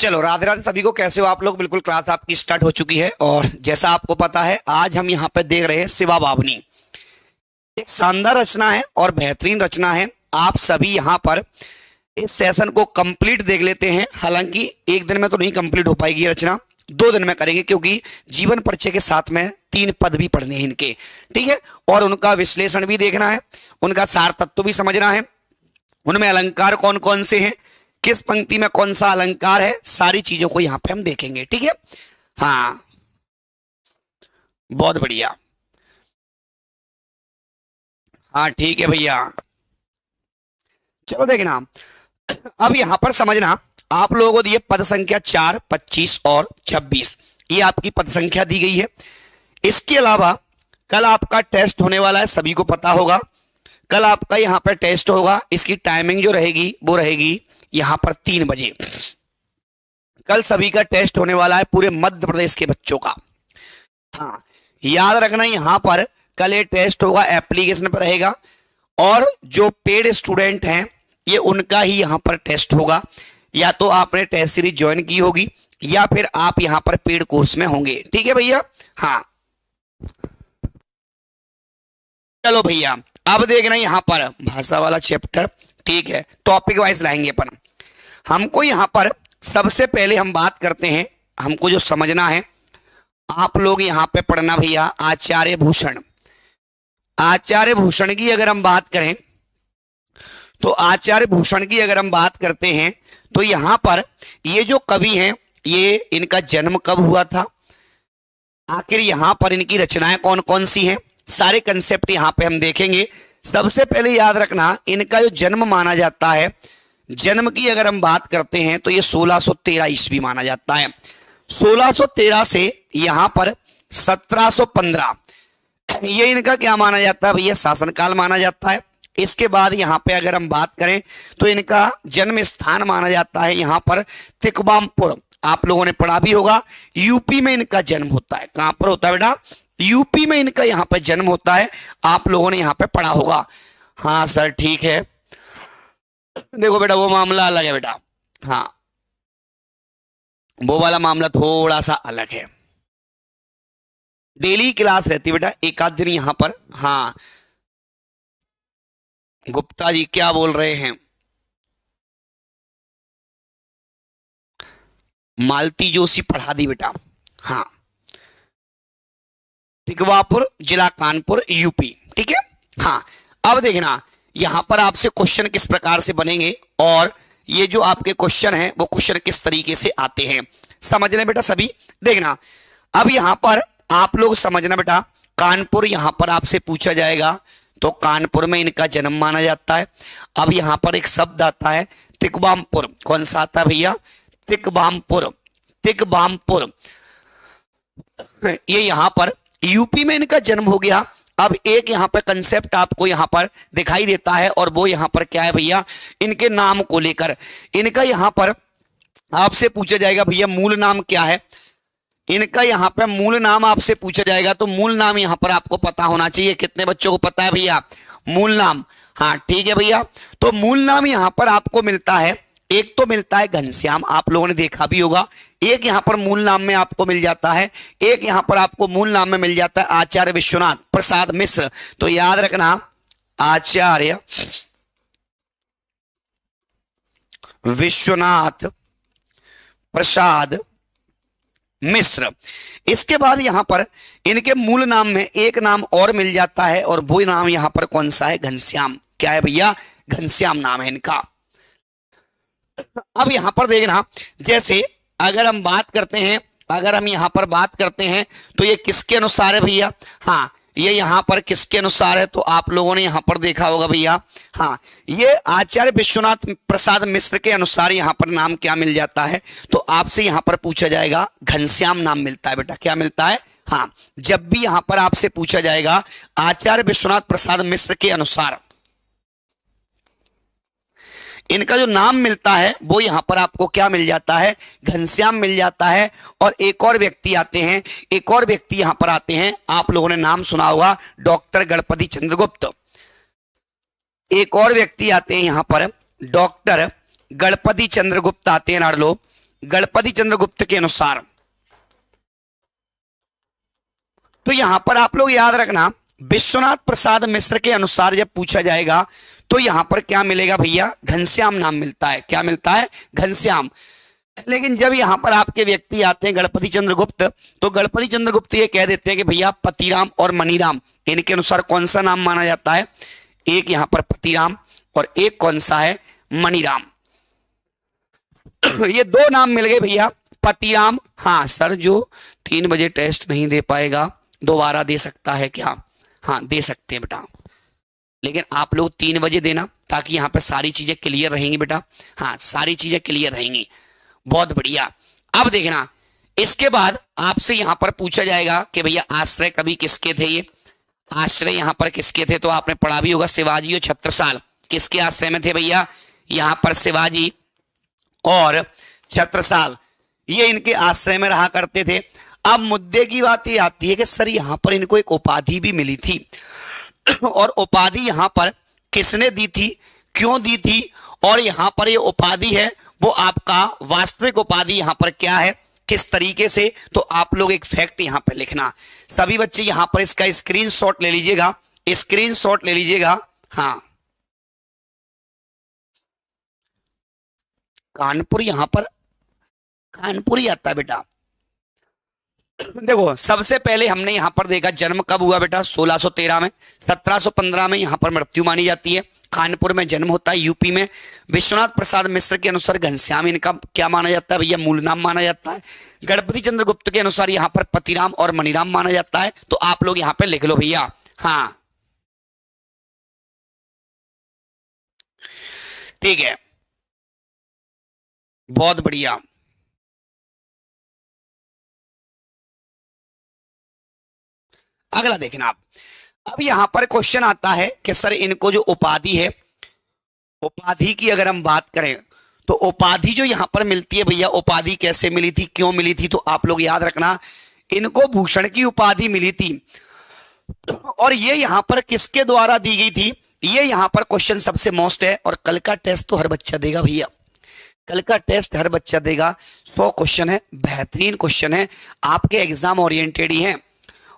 चलो राधे राधे सभी को। कैसे हो आप लोग? बिल्कुल क्लास आपकी स्टार्ट हो चुकी है और जैसा आपको पता है आज हम यहाँ पे देख रहे हैं शिवा बावनी। एक शानदार रचना है और बेहतरीन रचना है। आप सभी यहाँ पर इस सेशन को कंप्लीट देख लेते हैं। हालांकि एक दिन में तो नहीं कंप्लीट हो पाएगी ये रचना, 2 दिन में करेंगे क्योंकि जीवन परिचय के साथ में 3 पद भी पढ़ने हैं इनके, ठीक है। और उनका विश्लेषण भी देखना है, उनका सार तत्व भी समझना है, उनमें अलंकार कौन कौन से हैं, किस पंक्ति में कौन सा अलंकार है, सारी चीजों को यहां पे हम देखेंगे, ठीक है। हाँ बहुत बढ़िया। हाँ ठीक है भैया, चलो देखना। अब यहां पर समझना, आप लोगों को दिए पद संख्या 4, 25 और 26। ये आपकी पद संख्या दी गई है। इसके अलावा कल आपका टेस्ट होने वाला है, सभी को पता होगा। कल आपका यहां पर टेस्ट होगा। इसकी टाइमिंग जो रहेगी वो रहेगी यहां पर 3 बजे। कल सभी का टेस्ट होने वाला है, पूरे मध्य प्रदेश के बच्चों का। हाँ याद रखना, यहां पर कल ये टेस्ट होगा, एप्लीकेशन पर रहेगा। और जो पेड स्टूडेंट हैं ये उनका ही यहां पर टेस्ट होगा। या तो आपने टेस्ट सीरीज ज्वाइन की होगी या फिर आप यहां पर पेड कोर्स में होंगे, ठीक है भैया। हाँ चलो भैया, अब देखना यहां पर भाषा वाला चैप्टर, ठीक है, टॉपिक वाइज लाएंगे अपन। हमको यहां पर सबसे पहले हम बात करते हैं, हमको जो समझना है, आप लोग यहां पे पढ़ना भैया आचार्य भूषण। आचार्य भूषण की अगर हम बात करें तो आचार्य भूषण की अगर हम बात करते हैं तो यहां पर ये जो कवि हैं ये इनका जन्म कब हुआ था, आखिर यहां पर इनकी रचनाएं कौन कौन सी हैं, सारे कंसेप्ट यहां पे हम देखेंगे। सबसे पहले याद रखना, इनका जो जन्म माना जाता है, जन्म की अगर हम बात करते हैं तो ये 1613 ईस्वी माना जाता है। 1613 से यहां पर 1715 ये इनका क्या माना जाता है भैया, शासनकाल माना जाता है। इसके बाद यहां पे अगर हम बात करें तो इनका जन्म स्थान माना जाता है यहां पर तिकबामपुर। आप लोगों ने पढ़ा भी होगा, यूपी में इनका जन्म होता है। कहां पर होता है बेटा? यूपी में इनका यहां पे जन्म होता है। आप लोगों ने यहां पे पढ़ा होगा। हाँ सर ठीक है। देखो बेटा वो मामला अलग है बेटा, हाँ वो वाला मामला थोड़ा सा अलग है। डेली क्लास रहती बेटा, एक आध दिन यहां पर। हाँ गुप्ता जी क्या बोल रहे हैं? मालती जोशी पढ़ा दी बेटा। हाँ तिगवापुर जिला कानपुर यूपी, ठीक है। हाँ अब देखना यहां पर आपसे क्वेश्चन किस प्रकार से बनेंगे और ये जो आपके क्वेश्चन हैं वो क्वेश्चन किस तरीके से आते हैं, समझ लें बेटा सभी। देखना अब यहां पर आप लोग समझना बेटा, कानपुर यहां पर आपसे पूछा जाएगा तो कानपुर में इनका जन्म माना जाता है। अब यहां पर एक शब्द आता है तिकबामपुर, कौन सा आता है भैया? तिकबामपुर। तिकबामपुर ये यहां पर यूपी में इनका जन्म हो गया। अब एक यहां पर कंसेप्ट आपको यहां पर दिखाई देता है और वो यहां पर क्या है भैया, इनके नाम को लेकर। इनका यहां पर आपसे पूछा जाएगा भैया मूल नाम क्या है। इनका यहां पर मूल नाम आपसे पूछा जाएगा तो मूल नाम यहां पर आपको पता होना चाहिए। कितने बच्चों को पता है भैया मूल नाम? हाँ ठीक है भैया। तो मूल नाम यहां पर आपको मिलता है, एक तो मिलता है घनश्याम, आप लोगों ने देखा भी होगा। एक यहां पर मूल नाम में आपको मिल जाता है, एक यहां पर आपको मूल नाम में मिल जाता है आचार्य विश्वनाथ प्रसाद मिश्र। तो याद रखना आचार्य विश्वनाथ प्रसाद मिश्र। इसके बाद यहां पर इनके मूल नाम में एक नाम और मिल जाता है और वो नाम यहां पर कौन सा है? घनश्याम। क्या है भैया? घनश्याम नाम है इनका। अब यहां पर देखना, जैसे अगर हम बात करते हैं, अगर हम यहां पर बात करते हैं तो ये किसके अनुसार है भैया? हाँ ये यहां पर किसके अनुसार है? तो आप लोगों ने यहां पर देखा होगा भैया, हाँ ये आचार्य विश्वनाथ प्रसाद मिश्र के अनुसार यहां पर नाम क्या मिल जाता है? तो आपसे यहां पर पूछा जाएगा घनश्याम नाम मिलता है बेटा। क्या मिलता है? हाँ जब भी यहां पर आपसे पूछा जाएगा आचार्य विश्वनाथ प्रसाद मिश्र के अनुसार इनका जो नाम मिलता है वो यहां पर आपको क्या मिल जाता है? घनश्याम मिल जाता है। और एक और व्यक्ति आते हैं, एक और व्यक्ति यहां पर आते हैं, आप लोगों ने नाम सुना होगा डॉक्टर गणपति चंद्रगुप्त। एक और व्यक्ति आते हैं यहां पर डॉक्टर गणपति चंद्रगुप्त आते हैं लाडलो। गणपति चंद्रगुप्त के अनुसार, तो यहां पर आप लोग याद रखना विश्वनाथ प्रसाद मिश्र के अनुसार जब पूछा जाएगा तो यहां पर क्या मिलेगा भैया, घनश्याम नाम मिलता है। क्या मिलता है, घनश्याम। लेकिन जब यहां पर आपके व्यक्ति आते हैं गणपति चंद्रगुप्त, तो गणपति चंद्रगुप्त ये कह देते हैं कि भैया पतिराम और मनीराम, इनके अनुसार कौन सा नाम माना जाता है, एक यहां पर पतिराम और एक कौन सा है, मनीराम। ये दो नाम मिल गए भैया, पतिराम। हाँ सर, जो 3 बजे टेस्ट नहीं दे पाएगा दोबारा दे सकता है क्या, हाँ दे सकते हैं बेटा, लेकिन आप लोग 3 बजे देना ताकि यहाँ पे सारी चीजें क्लियर रहेंगी बेटा। हाँ सारी चीजें क्लियर रहेंगी, बहुत बढ़िया। अब देखना, इसके बाद आपसे यहां पर पूछा जाएगा कि भैया आश्रय कवि किसके थे, ये आश्रय यहां पर किसके थे, तो आपने पढ़ा भी होगा शिवाजी और छत्रसाल किसके आश्रय में थे भैया, यहां पर शिवाजी और छत्रसाल ये इनके आश्रय में रहा करते थे। अब मुद्दे की बात ये आती है कि सर यहां पर इनको एक उपाधि भी मिली थी, और उपाधि यहां पर किसने दी थी, क्यों दी थी, और यहां पर ये उपाधि है वो आपका वास्तविक उपाधि यहां पर क्या है, किस तरीके से, तो आप लोग एक फैक्ट यहां पर लिखना। सभी बच्चे यहां पर इसका स्क्रीनशॉट ले लीजिएगा, स्क्रीनशॉट ले लीजिएगा। हाँ कानपुर, यहां पर कानपुर ही आता है बेटा। देखो सबसे पहले हमने यहां पर देखा जन्म कब हुआ बेटा, 1613 में, 1715 में यहां पर मृत्यु मानी जाती है। कानपुर में जन्म होता है, यूपी में। विश्वनाथ प्रसाद मिश्र के अनुसार घनश्याम इनका क्या माना जाता है भैया, मूल नाम माना जाता है। गणपति चंद्रगुप्त के अनुसार यहां पर पतिराम और मनीराम माना जाता है। तो आप लोग यहां पर लिख लो भैया। हाँ ठीक है, बहुत बढ़िया। अगला देखना आप, अब यहां पर क्वेश्चन आता है कि सर इनको जो उपाधि है, उपाधि की अगर हम बात करें तो उपाधि जो यहां पर मिलती है भैया, उपाधि कैसे मिली थी, क्यों मिली थी, तो आप लोग याद रखना इनको भूषण की उपाधि मिली थी। और ये यहां पर किसके द्वारा दी गई थी, ये यहां पर क्वेश्चन सबसे मोस्ट है, और कल का टेस्ट तो हर बच्चा देगा भैया, कल का टेस्ट हर बच्चा देगा। 100 क्वेश्चन है, बेहतरीन क्वेश्चन है, आपके एग्जाम ओरिएंटेड ही है।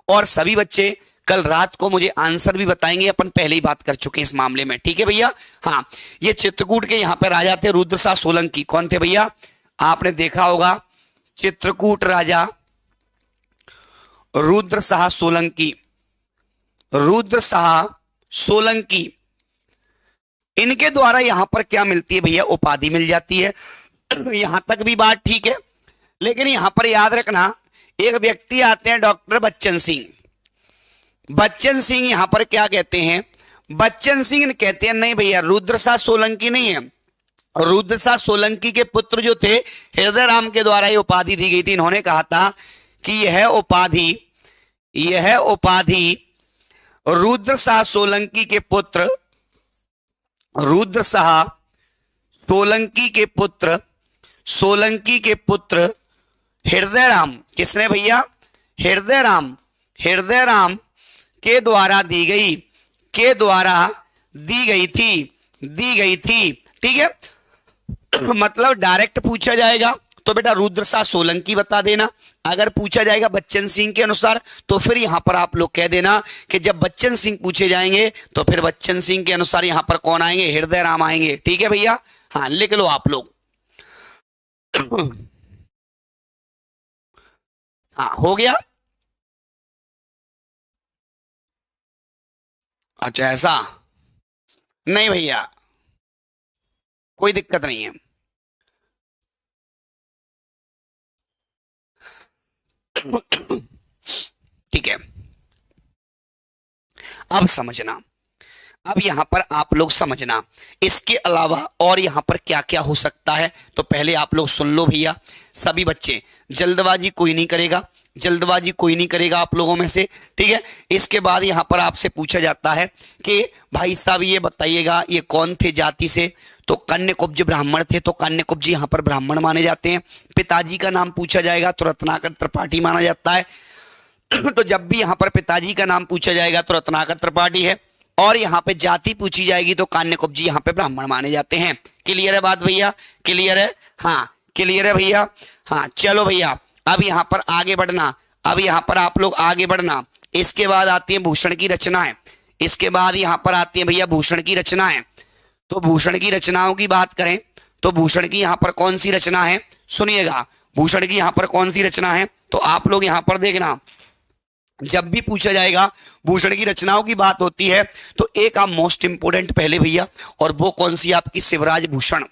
और सभी बच्चे कल रात को मुझे आंसर भी बताएंगे, अपन पहले ही बात कर चुके हैं इस मामले में, ठीक है भैया। हाँ ये चित्रकूट के यहां पे राजा थे रुद्रशाह सोलंकी, कौन थे भैया, आपने देखा होगा चित्रकूट राजा रुद्रशाह सोलंकी, रुद्रशाह सोलंकी, इनके द्वारा यहां पर क्या मिलती है भैया, उपाधि मिल जाती है। यहां तक भी बात ठीक है, लेकिन यहां पर याद रखना एक व्यक्ति आते हैं डॉक्टर बच्चन सिंह। बच्चन सिंह यहां पर क्या कहते हैं, बच्चन सिंह कहते हैं नहीं भैया रुद्रशाह सोलंकी नहीं है, रुद्रशाह सोलंकी के पुत्र जो थे हृदय राम के द्वारा ये उपाधि दी गई थी। इन्होंने कहा था कि यह उपाधि रुद्रशाह सोलंकी के पुत्र, रुद्रशाह सोलंकी के पुत्र, सोलंकी के पुत्र हृदय राम, किसने भैया, हृदय राम, हृदय राम के द्वारा दी गई, के द्वारा दी गई थी, ठीक है। मतलब डायरेक्ट पूछा जाएगा तो बेटा रुद्रशाह सोलंकी बता देना, अगर पूछा जाएगा बच्चन सिंह के अनुसार तो फिर यहां पर आप लोग कह देना कि जब बच्चन सिंह पूछे जाएंगे तो फिर बच्चन सिंह के अनुसार यहां पर कौन आएंगे, हृदय राम आएंगे, ठीक है भैया। हाँ लिख लो आप लोग। हाँ हो गया, अच्छा ऐसा नहीं भैया, कोई दिक्कत नहीं है। ठीक है, अब समझना, अब यहां पर आप लोग समझना इसके अलावा और यहां पर क्या क्या हो सकता है। तो पहले आप लोग सुन लो भैया, सभी बच्चे जल्दबाजी कोई नहीं करेगा, जल्दबाजी कोई नहीं करेगा आप लोगों में से, ठीक है। इसके बाद यहां पर आपसे पूछा जाता है कि भाई साहब ये बताइएगा ये कौन थे जाति से, तो कन्याकुब्ज ब्राह्मण थे, तो कन्याकुब्ज यहां पर ब्राह्मण माने जाते हैं। पिताजी का नाम पूछा जाएगा तो रत्नाकर त्रिपाठी माना जाता है। तो जब भी यहां पर पिताजी का नाम पूछा जाएगा तो रत्नाकर त्रिपाठी है, और यहां पे जाति पूछी जाएगी तो कान्यकुब्जी यहां पे ब्राह्मण माने जाते हैं। क्लियर है बात भैया, क्लियर है, हाँ क्लियर है भैया? हाँ चलो भैया, अब यहां पर आगे बढ़ना, अब यहां पर आप लोग आगे बढ़ना। इसके बाद आती है भूषण की रचनाएं, इसके बाद यहां पर आती है भैया भूषण की रचनाएं। तो भूषण की रचनाओं की बात करें तो भूषण की यहां पर कौन सी रचना है, सुनिएगा, भूषण की यहां पर कौन सी रचना है, तो आप लोग यहां पर देखना, जब भी पूछा जाएगा भूषण की रचनाओं की बात होती है तो एक आप मोस्ट इंपोर्टेंट पहले भैया, और वो कौन सी आपकी शिवराज भूषण,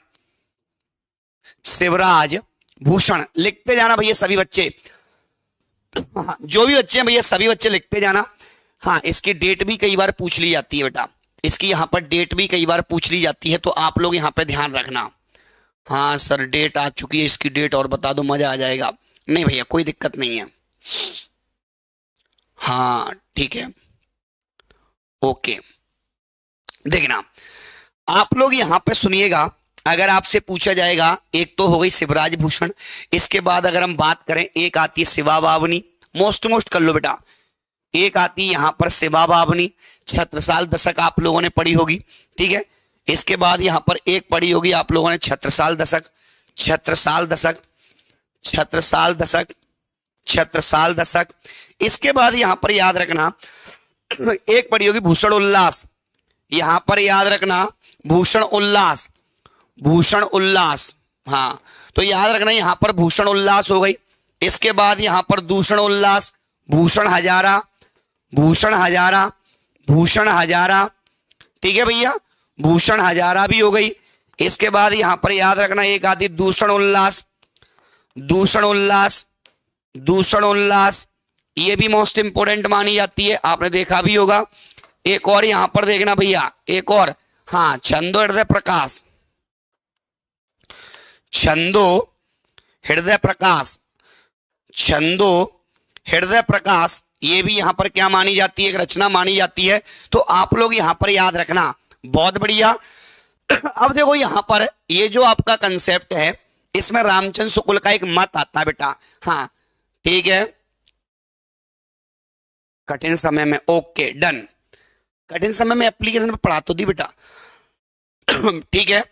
शिवराज भूषण लिखते जाना भैया सभी बच्चे। हाँ, जो भी बच्चे हैं भैया सभी बच्चे लिखते जाना। हाँ, इसकी डेट भी कई बार पूछ ली जाती है बेटा, इसकी यहां पर डेट भी कई बार पूछ ली जाती है, तो आप लोग यहां पर ध्यान रखना। हाँ सर डेट आ चुकी है, इसकी डेट और बता दो, मजा आ जाएगा। नहीं भैया कोई दिक्कत नहीं है, हाँ ठीक है, ओके। देखना आप लोग यहां पे सुनिएगा, अगर आपसे पूछा जाएगा, एक तो हो गई शिवराज भूषण, इसके बाद अगर हम बात करें एक आती है शिवा बावनी, मोस्ट कर लो बेटा, एक आती है यहां पर शिवा बावनी, छत्रसाल दशक आप लोगों ने पढ़ी होगी, ठीक है। इसके बाद यहां पर एक पढ़ी होगी आप लोगों ने छत्रसाल दशक, छत्रसाल दशक, छत्रसाल दशक, छत्रसाल दशक। इसके बाद यहां पर याद रखना एक पढ़ी होगी भूषण उल्लास, यहां पर याद रखना भूषण उल्लास, भूषण उल्लास, हाँ तो याद रखना यहां पर भूषण उल्लास हो गई। इसके बाद यहां पर दूषण उल्लास, भूषण हजारा, भूषण हजारा, भूषण हजारा, ठीक है भैया, भूषण हजारा भी हो गई। इसके बाद यहां पर याद रखना एक आदि दूषण उल्लास, दूषण उल्लास, दूषण उल्लास, ये भी मोस्ट इंपोर्टेंट मानी जाती है, आपने देखा भी होगा। एक और यहां पर देखना भैया, एक और, हाँ छंदो हृदय प्रकाश, छंदो हृदय प्रकाश, छंदो हृदय प्रकाश, ये भी यहां पर क्या मानी जाती है, एक रचना मानी जाती है, तो आप लोग यहां पर याद रखना। बहुत बढ़िया। अब देखो यहां पर ये जो आपका कंसेप्ट है, इसमें रामचंद्र शुक्ल का एक मत आता है बेटा, हाँ ठीक है, कठिन समय में, ओके डन, कठिन समय में एप्लीकेशन में पढ़ा तो दी बेटा, ठीक है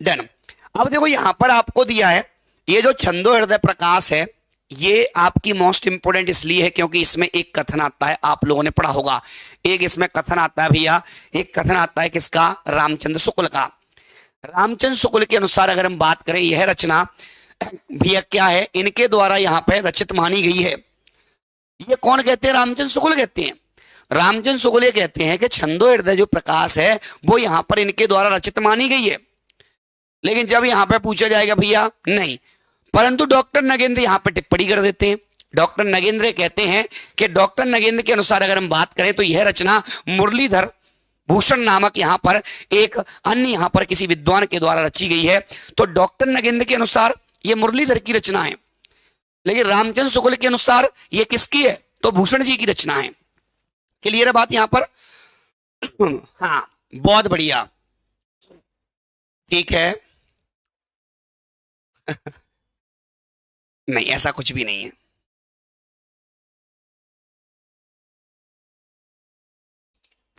डन। अब देखो यहां पर आपको दिया है ये जो छंदो हृदय प्रकाश है, ये आपकी मोस्ट इंपोर्टेंट इसलिए है क्योंकि इसमें एक कथन आता है, आप लोगों ने पढ़ा होगा, एक इसमें कथन आता है भैया, एक कथन आता है किसका, रामचंद्र शुक्ल का। रामचंद्र शुक्ल के अनुसार अगर हम बात करें, यह रचना भैया क्या है, इनके द्वारा यहां पर रचित मानी गई है। ये कौन कहते हैं, रामचंद्र शुक्ल कहते हैं। रामचंद्र शुक्ल ये कहते हैं कि छंदो हृदय जो प्रकाश है वो यहां पर इनके द्वारा रचित मानी गई है। लेकिन जब यहां पे पूछा जाएगा भैया नहीं, परंतु डॉक्टर नगेंद्र यहां पे टिप्पणी कर देते हैं। डॉक्टर नगेंद्र कहते हैं कि डॉक्टर नगेंद्र के अनुसार अगर हम बात करें तो यह रचना मुरलीधर भूषण नामक यहां पर एक अन्य यहां पर किसी विद्वान के द्वारा रची गई है। तो डॉक्टर नगेंद्र के अनुसार यह मुरलीधर की रचना है, लेकिन रामचंद्र शुक्ल के अनुसार यह किसकी है, तो भूषण जी की रचना है। क्लियर है बात यहां पर? हाँ बहुत बढ़िया, ठीक है। नहीं ऐसा कुछ भी नहीं है,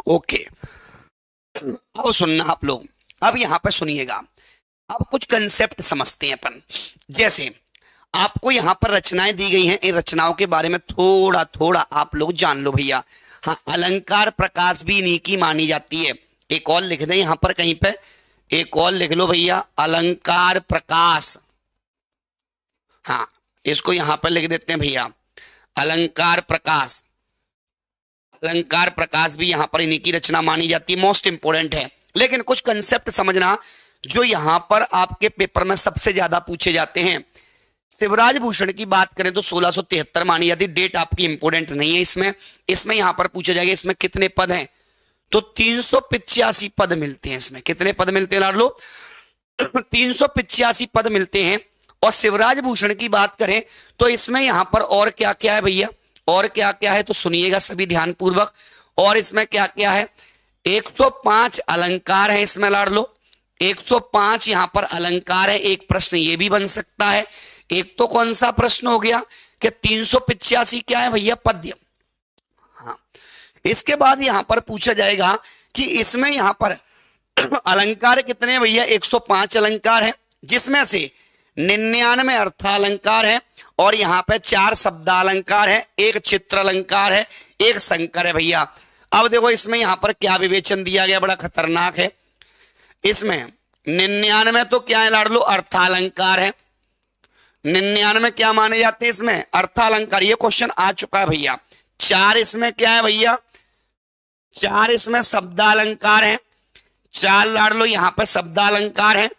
ओके। अब सुनना आप लोग, अब यहां पर सुनिएगा, अब कुछ कंसेप्ट समझते हैं अपन। जैसे आपको यहां पर रचनाएं दी गई हैं, इन रचनाओं के बारे में थोड़ा थोड़ा आप लोग जान लो भैया। हाँ अलंकार प्रकाश भी इन्हीं की मानी जाती है। एक और लिख दें यहां पर कहीं पे, एक और लिख लो भैया, अलंकार प्रकाश, हाँ इसको यहां पर लिख देते हैं भैया, अलंकार प्रकाश। अलंकार प्रकाश भी यहां पर इन्हीं की रचना मानी जाती है, मोस्ट इंपोर्टेंट है। लेकिन कुछ कंसेप्ट समझना जो यहां पर आपके पेपर में सबसे ज्यादा पूछे जाते हैं। शिवराज भूषण की बात करें तो 1673 मानी जाती है, डेट आपकी इंपोर्टेंट नहीं है इसमें। इसमें यहां पर पूछा जाएगा इसमें कितने पद हैं, तो 385 पद मिलते हैं। इसमें कितने पद मिलते हैं लाडलो, 385 पद मिलते हैं। और शिवराज भूषण की बात करें तो इसमें यहां पर और क्या क्या है भैया, और क्या क्या है तो सुनिएगा सभी ध्यान पूर्वक। और इसमें क्या क्या है, 105 अलंकार है इसमें लाडलो, 105 यहां पर अलंकार है। एक प्रश्न ये भी बन सकता है, एक तो कौन सा प्रश्न हो गया कि 385 क्या है भैया, पद्य। हाँ इसके बाद यहां पर पूछा जाएगा कि इसमें यहां पर अलंकार कितने हैं भैया, 105 अलंकार है, जिसमें से 99 अर्थालंकार है और यहाँ पे 4 शब्दालंकार है, एक चित्रालंकार है, एक संकर है भैया। अब देखो इसमें यहाँ पर क्या विवेचन दिया गया, बड़ा खतरनाक है। इसमें 99 तो क्या है लाडलो, अर्थालंकार है। 99 क्या माने जाते हैं इसमें, अर्थालंकार। ये क्वेश्चन आ चुका है भैया। 4 इसमें क्या है भैया, 4 इसमें शब्दालंकार है। 4 लाडलो यहाँ पे शब्दालंकार है।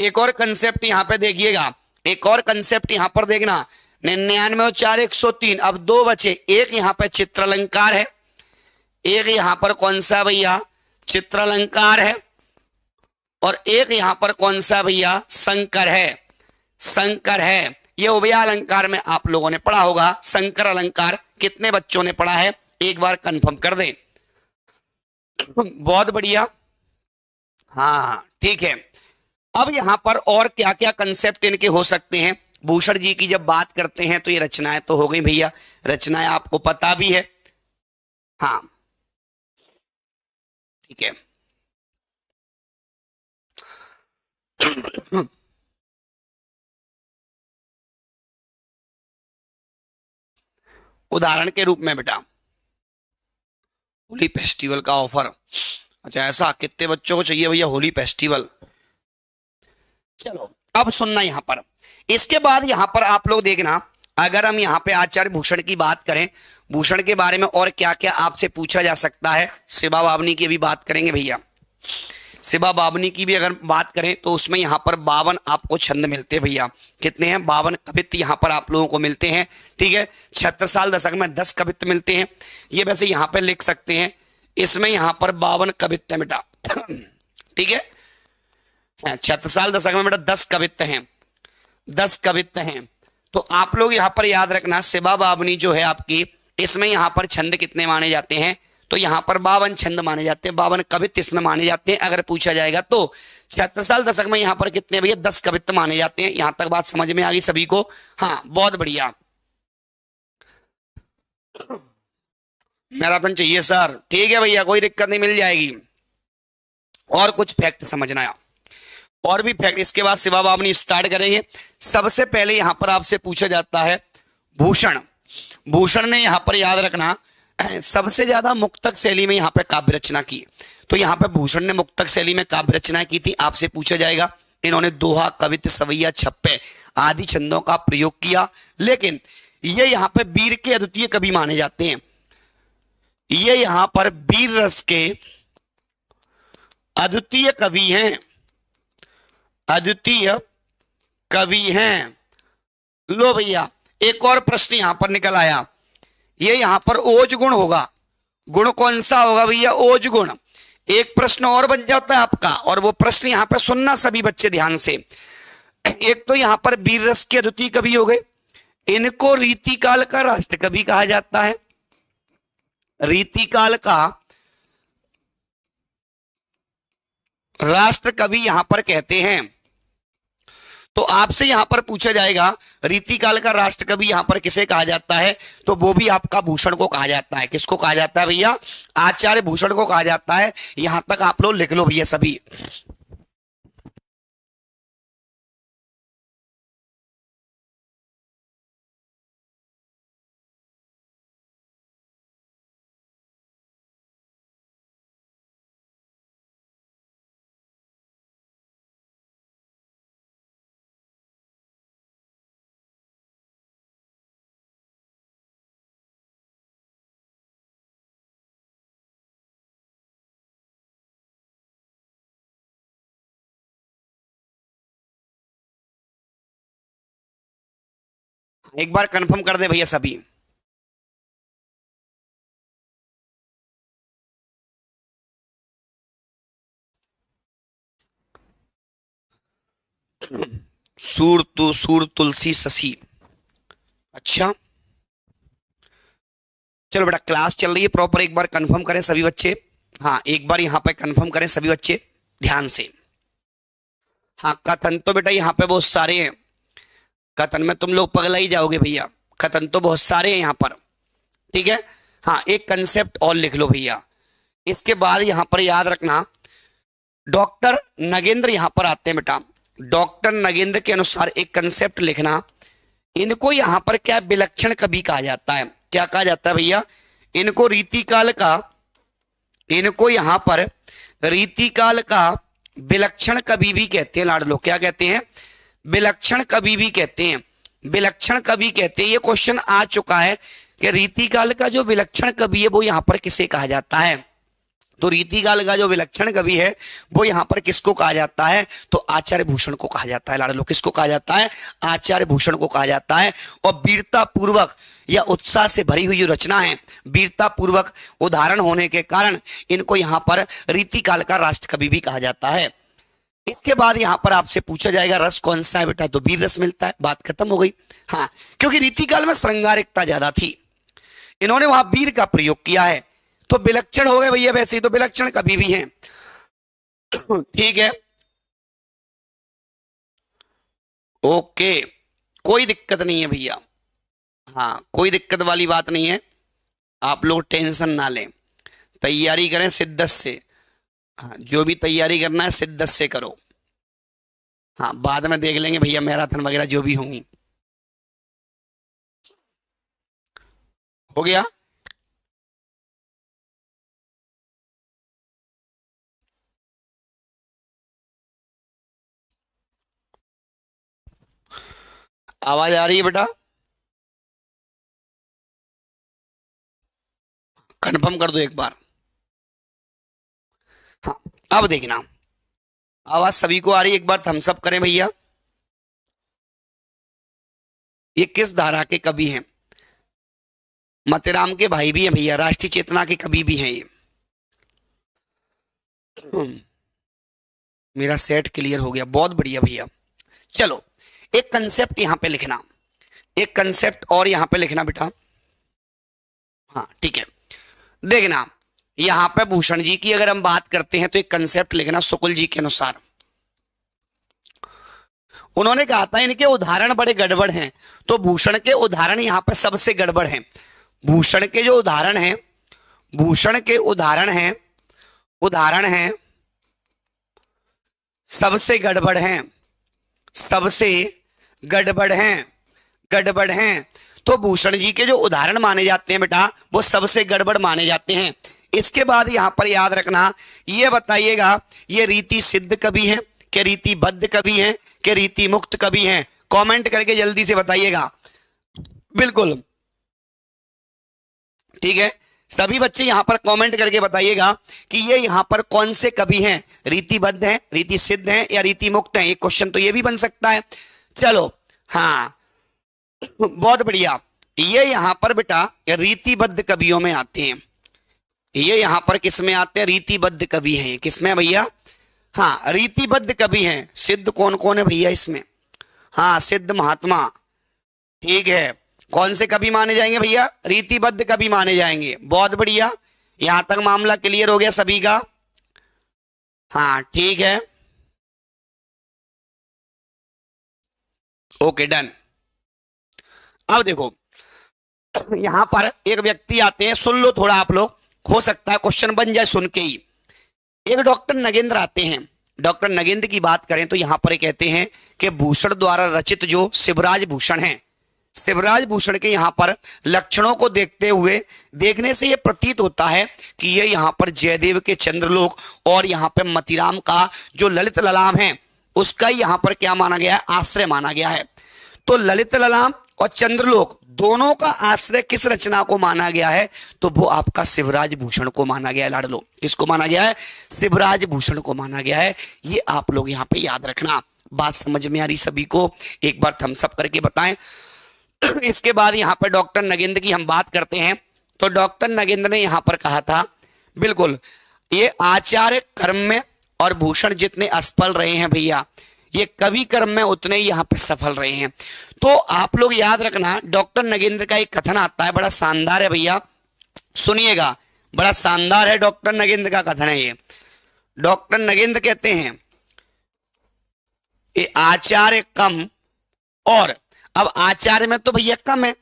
एक और कंसेप्ट यहाँ पे देखिएगा, एक और कंसेप्ट यहाँ पर देखना, 99 और 4 103। अब 2 बचे, एक यहाँ पे चित्रालंकार है, एक यहाँ पर कौन सा भैया, चित्रालंकार है, और एक यहाँ पर कौन सा भैया, संकर है। संकर है, ये उभयालंकार में आप लोगों ने पढ़ा होगा। संकर अलंकार कितने बच्चों ने पढ़ा है, एक बार कंफर्म कर दें। बहुत बढ़िया, हाँ ठीक है। अब यहां पर और क्या क्या कंसेप्ट इनके हो सकते हैं। भूषण जी की जब बात करते हैं तो ये रचनाएं तो हो गई भैया, रचनाएं आपको पता भी है, हाँ ठीक है। उदाहरण के रूप में बेटा, होली फेस्टिवल का ऑफर, अच्छा ऐसा कितने बच्चों को चाहिए भैया होली फेस्टिवल। चलो अब सुनना यहां पर, इसके बाद यहां पर आप लोग देखना, अगर हम यहां पे आचार्य भूषण की बात करें, भूषण के बारे में और क्या क्या आपसे पूछा जा सकता है। शिवा बावनी की भी बात करेंगे भैया, शिवा बावनी की भी अगर बात करें तो उसमें यहां पर 52 आपको छंद मिलते हैं भैया। कितने हैं, 52 कवित्त यहां पर आप लोगों को मिलते हैं, ठीक है। 76 साल दशक में 10 कवित्त मिलते हैं, ये वैसे यहां पर लिख सकते हैं। इसमें यहां पर 52 कवित्त है बेटा, ठीक है। 76 साल दशक में बेटा 10 कवित्त हैं, 10 कवित्त हैं। तो आप लोग यहां पर याद रखना, शिवा बावनी जो है आपकी, इसमें यहां पर छंद कितने माने जाते हैं, तो यहां पर 52 छंद माने जाते हैं, 52 कवित्त इसमें माने जाते हैं। अगर पूछा जाएगा तो 76 साल दशक में यहां पर कितने भैया, 10 कवित्त माने जाते हैं। यहां तक बात समझ में आ गई सभी को, हाँ बहुत बढ़िया। मैराथन चाहिए सर, ठीक है भैया, कोई दिक्कत नहीं, मिल जाएगी। और कुछ फैक्ट समझना है, और भी फैक्ट इसके बाद शिवा बावनी स्टार्ट करेंगे। सबसे पहले यहां पर आपसे पूछा जाता है भूषण, भूषण ने यहां पर याद रखना सबसे ज्यादा मुक्तक शैली में यहां पे काव्य रचना की। तो यहां पे भूषण ने मुक्तक शैली में काव्य रचना की थी। आपसे पूछा जाएगा, इन्होंने दोहा, कवित्त, सवैया, छप्पे आदि छंदों का प्रयोग किया। लेकिन ये यहां पे वीर के अद्वितीय कवि माने जाते हैं, ये यहां पर वीर रस के अद्वितीय कवि हैं, अद्वितीय कवि हैं। लो भैया एक और प्रश्न यहां पर निकल आया, ये यहां पर ओज गुण होगा। गुण कौन सा होगा भैया, ओज गुण। एक प्रश्न और बन जाता है आपका, और वो प्रश्न यहां पर सुनना सभी बच्चे ध्यान से। एक तो यहां पर वीर रस के अद्वितीय कवि हो गए, इनको रीतिकाल का राष्ट्र कवि कहा जाता है, रीतिकाल का राष्ट्र कवि यहां पर कहते हैं। तो आपसे यहां पर पूछा जाएगा रीतिकाल का राष्ट्र कवि यहां पर किसे कहा जाता है, तो वो भी आपका भूषण को कहा जाता है। किसको कहा जाता है भैया, आचार्य भूषण को कहा जाता है। यहां तक आप लोग लिख लो भैया सभी। एक बार कंफर्म कर दे भैया सभी। सूर तुलसी शशि, अच्छा चलो बेटा क्लास चल रही है प्रॉपर, एक बार कंफर्म करें सभी बच्चे। हाँ एक बार यहां पे कंफर्म करें सभी बच्चे ध्यान से। हाँ कथन तो बेटा यहाँ पे बहुत सारे हैं, कथन में तुम लोग पगला ही जाओगे भैया, कथन तो बहुत सारे हैं यहाँ पर, ठीक है। हाँ एक कंसेप्ट और लिख लो भैया। इसके बाद यहां पर याद रखना डॉक्टर नगेंद्र यहां पर आते हैं बेटा, डॉक्टर नगेंद्र के अनुसार एक कंसेप्ट लिखना, इनको यहां पर क्या विलक्षण कवि कहा जाता है। क्या कहा जाता है भैया, इनको रीतिकाल का, इनको यहां पर रीतिकाल का विलक्षण कवि भी कहते हैं लाडलो। क्या कहते हैं, विलक्षण कवि भी कहते हैं, विलक्षण कवि कहते हैं। ये क्वेश्चन आ चुका है कि रीतिकाल का जो विलक्षण कवि है वो यहां पर किसे कहा जाता है। तो रीतिकाल का जो विलक्षण कवि है वो यहां पर किसको कहा जाता है, तो आचार्य भूषण को कहा जाता है लाडलो। किसको कहा जाता है, आचार्य भूषण को कहा जाता है। और वीरता पूर्वक या उत्साह से भरी हुई जो रचना है, वीरता पूर्वक उदाहरण होने के कारण इनको यहां पर रीतिकाल का राष्ट्र कवि भी कहा जाता है। इसके बाद यहां पर आपसे पूछा जाएगा रस कौन सा है बेटा, तो वीर रस मिलता है, बात खत्म हो गई। हाँ, क्योंकि रीतिकाल में श्रृंगारिकता ज्यादा थी, इन्होंने वहां वीर का प्रयोग किया है, तो विलक्षण हो गए भैया। वैसे ही तो विलक्षण कभी भी हैं, ठीक है, ओके, कोई दिक्कत नहीं है भैया। हाँ, कोई दिक्कत वाली बात नहीं है, आप लोग टेंशन ना लें, तैयारी करें शिद्दत से। हाँ, जो भी तैयारी करना है शिद्दत से करो। हाँ, बाद में देख लेंगे भैया मैराथन वगैरह जो भी होंगी। हो गया, आवाज आ रही है बेटा, कंफर्म कर दो एक बार। हाँ, अब देखना, आवाज सभी को आ रही है, एक बार थम्स अप करें भैया। ये किस धारा के कवि हैं, मतेराम के भाई भी हैं भैया, राष्ट्रीय चेतना के कवि भी हैं ये। मेरा सेट क्लियर हो गया, बहुत बढ़िया भैया। चलो, एक कंसेप्ट यहां पे लिखना, एक कंसेप्ट और यहां पे लिखना बेटा। हाँ ठीक है, देखना यहां पे भूषण जी की अगर हम बात करते हैं तो एक कंसेप्ट लिखना शुक्ल जी के अनुसार। उन्होंने कहा था इनके उदाहरण बड़े गड़बड़ हैं, तो भूषण के उदाहरण यहां पर सबसे गड़बड़ हैं। भूषण के जो उदाहरण हैं, भूषण के उदाहरण हैं, उदाहरण हैं सबसे गड़बड़ हैं, सबसे गड़बड़ हैं, गड़बड़ हैं। तो भूषण जी के जो उदाहरण माने जाते हैं बेटा वो सबसे गड़बड़ माने जाते हैं। इसके बाद यहां पर याद रखना, ये बताइएगा ये रीति सिद्ध कवि हैं, क्या रीतिबद्ध कवि हैं, क्या रीति मुक्त कवि हैं, कमेंट करके जल्दी से बताइएगा। बिल्कुल ठीक है, सभी बच्चे यहां पर कमेंट करके बताइएगा कि ये यहां पर कौन से कवि हैं, रीतिबद्ध हैं, रीति सिद्ध हैं या रीति मुक्त हैं। एक क्वेश्चन तो ये भी बन सकता है। चलो हाँ, बहुत बढ़िया, ये यहां पर बेटा रीतिबद्ध कवियों में आते हैं, ये यहां पर किस में आते हैं, रीतिबद्ध कवि हैं। किस में भैया, हाँ रीतिबद्ध कवि हैं। सिद्ध कौन कौन है भैया इसमें, हाँ सिद्ध महात्मा, ठीक है। कौन से कवि माने जाएंगे भैया, रीतिबद्ध कवि माने जाएंगे। बहुत बढ़िया, यहां तक मामला क्लियर हो गया सभी का। हाँ ठीक है, ओके डन। अब देखो यहां पर एक व्यक्ति आते हैं, सुन लो थोड़ा आप लोग, हो सकता है क्वेश्चन बन जाए सुन के ही। एक डॉक्टर नगेंद्र आते हैं, डॉक्टर नगेंद्र की बात करें तो यहां पर कहते हैं कि भूषण द्वारा रचित जो शिवराज भूषण है, शिवराज भूषण के यहां पर लक्षणों को देखते हुए, देखने से यह प्रतीत होता है कि ये यहां पर जयदेव के चंद्रलोक और यहां पर मतीराम का जो ललित ललाम है उसका यहां पर क्या माना गया है, आश्रय माना गया है। तो ललित ललाम और चंद्रलोक दोनों का आश्रय किस रचना को माना गया है, तो वो आपका शिवराज भूषण को माना गया है लाडलो। किसको माना गया है, शिवराज भूषण को माना गया है। ये आप लोग यहां पे याद रखना। बात समझ में आ रही सभी को, एक बार थम्स अप करके बताएं। इसके बाद यहां पर डॉक्टर नगेंद्र की हम बात करते हैं, तो डॉक्टर नगेंद्र ने यहां पर कहा था, बिल्कुल ये आचार्य कर्म में और भूषण जितने असफल रहे हैं भैया, ये कवि कर्म में उतने ही यहां पे सफल रहे हैं। तो आप लोग याद रखना, डॉक्टर नगेंद्र का एक कथन आता है, बड़ा शानदार है भैया, सुनिएगा, बड़ा शानदार है डॉक्टर नगेंद्र का कथन है ये। डॉक्टर नगेंद्र कहते हैं ये आचार्य कम, और अब आचार्य में तो भैया कम है,